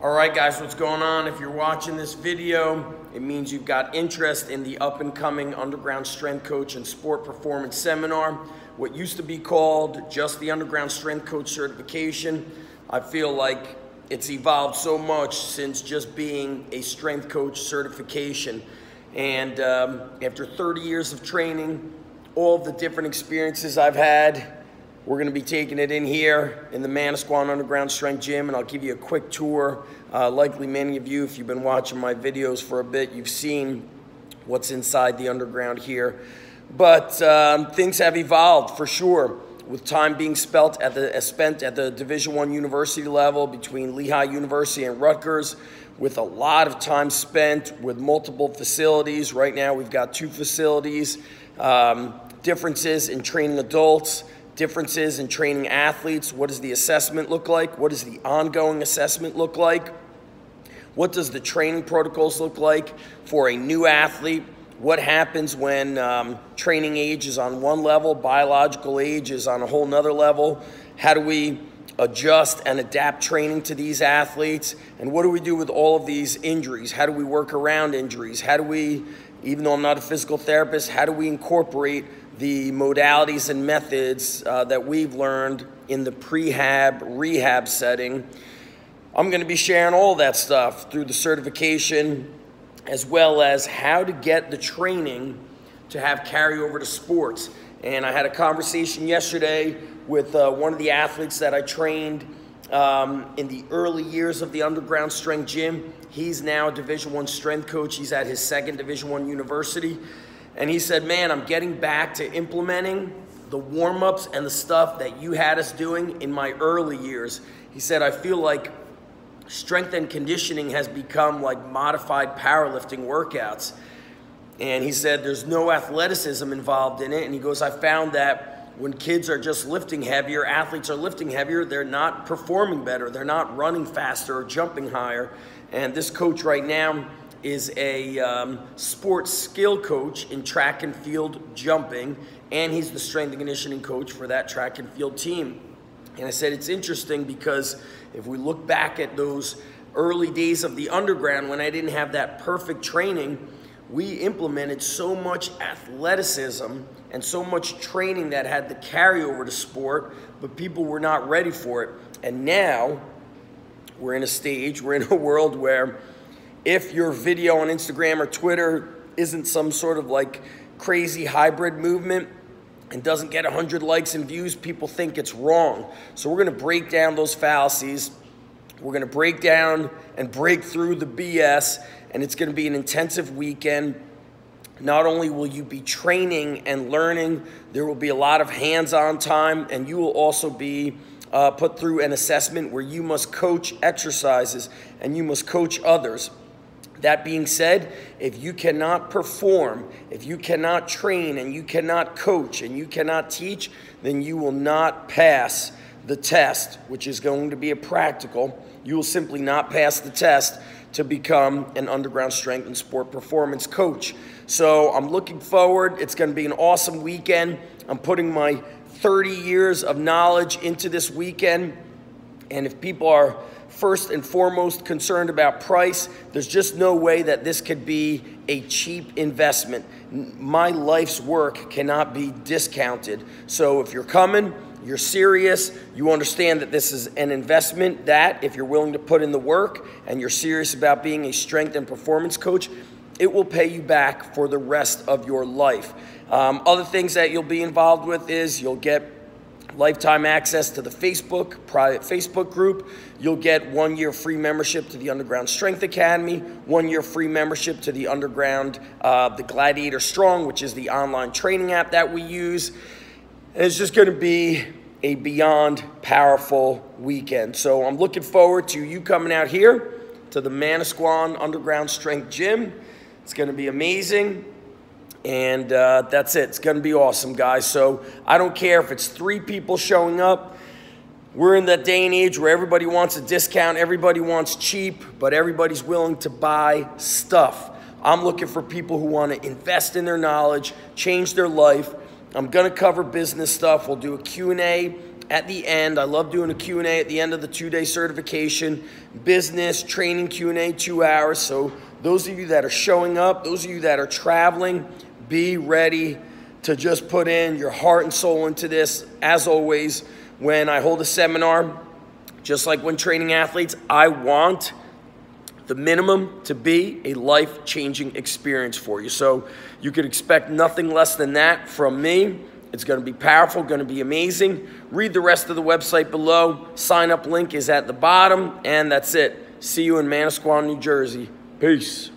All right, guys, what's going on? If you're watching this video, it means you've got interest in the up-and-coming Underground Strength Coach and Sport Performance Seminar, what used to be called just the Underground Strength Coach certification. I feel like it's evolved so much since just being a strength coach certification. And after 30 years of training, all the different experiences I've had, we're going to be taking it in here in the Manasquan Underground Strength Gym, and I'll give you a quick tour. Likely many of you, if you've been watching my videos for a bit, you've seen what's inside the underground here. But things have evolved for sure, with time being spent at the Division I university level between Lehigh University and Rutgers, with a lot of time spent with multiple facilities. Right now we've got 2 facilities, differences in training adults, differences in training athletes. What does the assessment look like? What does the ongoing assessment look like? What does the training protocols look like for a new athlete? What happens when training age is on one level, biological age is on a whole nother level? How do we adjust and adapt training to these athletes? And what do we do with all of these injuries? How do we work around injuries? How do we, even though I'm not a physical therapist, how do we incorporate the modalities and methods that we've learned in the prehab, rehab setting? I'm going to be sharing all that stuff through the certification, as well as how to get the training to have carryover to sports. And I had a conversation yesterday with one of the athletes that I trained in the early years of the Underground Strength Gym. He's now a Division I strength coach. He's at his 2nd Division I university. And he said, man, I'm getting back to implementing the warm-ups and the stuff that you had us doing in my early years. He said, I feel like strength and conditioning has become like modified powerlifting workouts. And he said there's no athleticism involved in it. And he goes, I found that when kids are just lifting heavier, athletes are lifting heavier, they're not performing better. They're not running faster or jumping higher. And this coach right now is a sports skill coach in track and field jumping, and he's the strength and conditioning coach for that track and field team. And I said it's interesting because if we look back at those early days of the underground when I didn't have that perfect training, we implemented so much athleticism and so much training that had the carryover to sport, but people were not ready for it. And now we're in a world where if your video on Instagram or Twitter isn't some sort of like crazy hybrid movement and doesn't get 100 likes and views, people think it's wrong. So we're going to break down those fallacies. We're going to break down and break through the BS, and it's going to be an intensive weekend. Not only will you be training and learning, there will be a lot of hands-on time, and you will also be put through an assessment where you must coach exercises and you must coach others. That being said, if you cannot perform, if you cannot train, and you cannot coach, and you cannot teach, then you will not pass the test, which is going to be a practical. You will simply not pass the test to become an underground strength and sport performance coach. So I'm looking forward. It's going to be an awesome weekend. I'm putting my 30 years of knowledge into this weekend. And if people are first and foremost concerned about price, there's just no way that this could be a cheap investment. My life's work cannot be discounted. So if you're coming, you're serious, you understand that this is an investment that if you're willing to put in the work and you're serious about being a strength and performance coach, it will pay you back for the rest of your life. Other things that you'll be involved with is you'll get lifetime access to the private Facebook group. You'll get 1 year free membership to the Underground Strength Academy, 1 year free membership to the Underground, the Gladiator Strong, which is the online training app that we use. And it's just going to be a beyond powerful weekend. So I'm looking forward to you coming out here to the Manasquan Underground Strength Gym. It's going to be amazing. And that's it. It's going to be awesome, guys. So I don't care if it's 3 people showing up. We're in that day and age where everybody wants a discount, everybody wants cheap, but everybody's willing to buy stuff. I'm looking for people who want to invest in their knowledge, change their life. I'm going to cover business stuff. We'll do a Q&A at the end. I love doing a Q&A at the end of the 2-day certification. Business, training Q&A, 2 hours. So those of you that are showing up, those of you that are traveling, be ready to just put in your heart and soul into this. As always, when I hold a seminar, just like when training athletes, I want the minimum to be a life-changing experience for you. So you could expect nothing less than that from me. It's going to be powerful, going to be amazing. Read the rest of the website below. Sign up link is at the bottom, and that's it. See you in Manasquan, New Jersey. Peace.